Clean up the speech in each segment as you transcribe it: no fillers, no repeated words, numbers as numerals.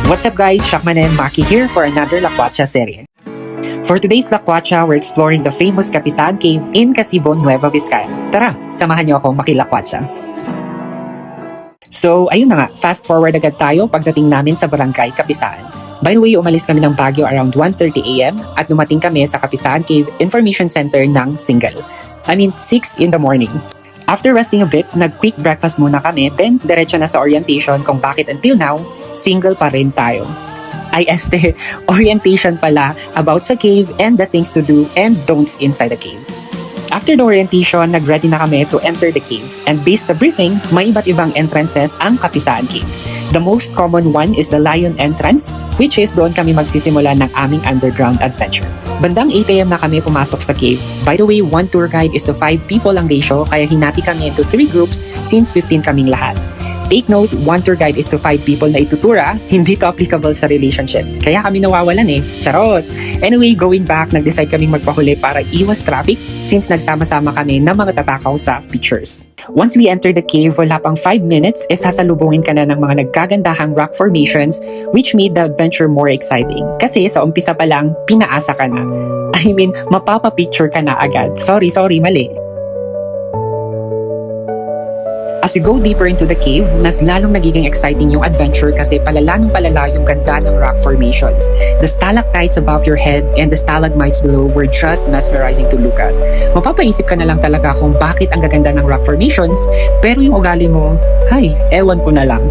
What's up guys, Shakman and Maki here for another Lakwatsa serie. For today's Lakwatsa, we're exploring the famous Kapisahan Cave in Casibon, Nueva Vizcaya. Tara, samahan niyo akong makilakwatsa. So, ayun na nga, fast forward agad tayo pagdating namin sa barangay Kapisahan. By the way, umalis kami ng Baguio around 1:30 AM at dumating kami sa Kapisahan Cave Information Center ng 6 in the morning. After resting a bit, nag-quick breakfast muna kami, then diretso na sa orientation kung bakit until now, single pa rin tayo. Orientation pala about sa cave and the things to do and don'ts inside the cave. After the orientation, nag-ready na kami to enter the cave. And based sa briefing, may iba't ibang entrances ang Kapisahan Cave. The most common one is the Lion entrance, which is doon kami magsisimula ng aming underground adventure. Bandang 8 AM na kami pumasok sa cave. By the way, one tour guide is to 5 people ang ratio, kaya hinati kami into 3 groups since 15 kaming lahat. Take note, one tour guide is to 5 people na itutura, hindi to applicable sa relationship. Kaya kami nawawalan Charot! Anyway, going back, nag-decide kaming magpahuli para iwas traffic since nagsama-sama kami ng mga tatakaw sa pictures. Once we enter the cave, wala pang 5 minutes, sasalubungin ka na ng mga nagkagandahang rock formations which made the adventure more exciting. Kasi sa umpisa pa lang, pinaasa ka na. Mapapapicture ka na agad. Sorry, mali. As you go deeper into the cave, mas lalong nagiging exciting yung adventure kasi palala ng palala yung ganda ng rock formations. The stalactites above your head and the stalagmites below were just mesmerizing to look at. Mapapaisip ka na lang talaga kung bakit ang gaganda ng rock formations, pero yung ugali mo, ewan ko na lang.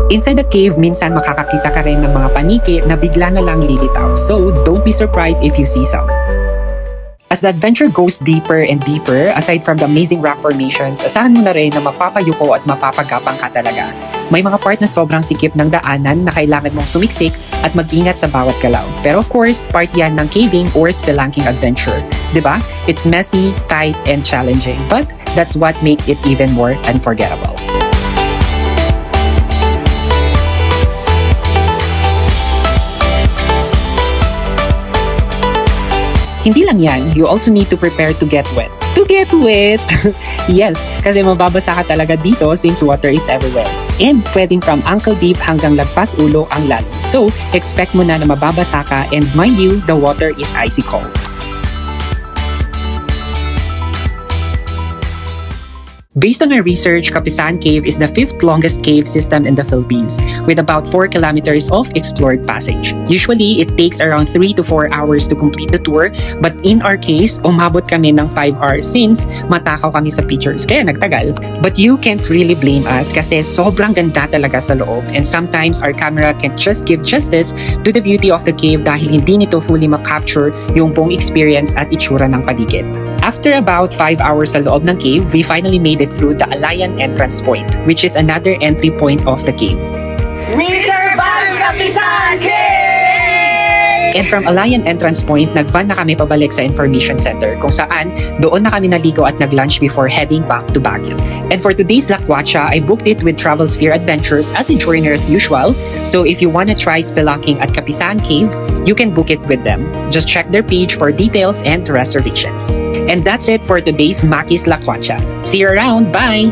Inside the cave, minsan makakakita ka rin ng mga paniki na bigla na lang lilitaw. So, don't be surprised if you see some. As the adventure goes deeper and deeper, aside from the amazing rock formations, asahan mo na rin na mapapayuko at mapapagapang ka talaga. May mga part na sobrang sikip ng daanan na kailangan mong sumiksik at mag-ingat sa bawat galaw. Pero of course, part yan ng caving or spelunking adventure. Diba? It's messy, tight, and challenging. But that's what makes it even more unforgettable. Hindi lang yan, you also need to prepare to get wet. To get wet! Yes, kasi mababasa ka talaga dito since water is everywhere. And pwedeng from ankle deep hanggang lagpas ulo ang lalim. So, expect mo na mababasa ka and mind you, the water is icy cold. Based on our research, Kapisahan Cave is the 5th longest cave system in the Philippines, with about 4 kilometers of explored passage. Usually, it takes around 3 to 4 hours to complete the tour, but in our case, umabot kami ng 5 hours since matakaw kami sa pictures, kaya nagtagal. But you can't really blame us kasi sobrang ganda talaga sa loob, and sometimes our camera can't just give justice to the beauty of the cave dahil hindi nito fully makapture yung buong experience at itsura ng paligid. After about 5 hours sa loob ng cave, we finally made it through the Alayan entrance point, which is another entry point of the cave. We survived Kapisahan Cave! And from Alayan entrance point, nag-van na kami pabalik sa information center kung saan doon na kami naligo at nag-lunch before heading back to Baguio. And for today's Lakwatsa, I booked it with Travelsphere Adventures as a joiner as usual. So if you wanna try spelunking at Kapisahan Cave, you can book it with them. Just check their page for details and reservations. And that's it for today's Maki's Lakwatsa. See you around. Bye!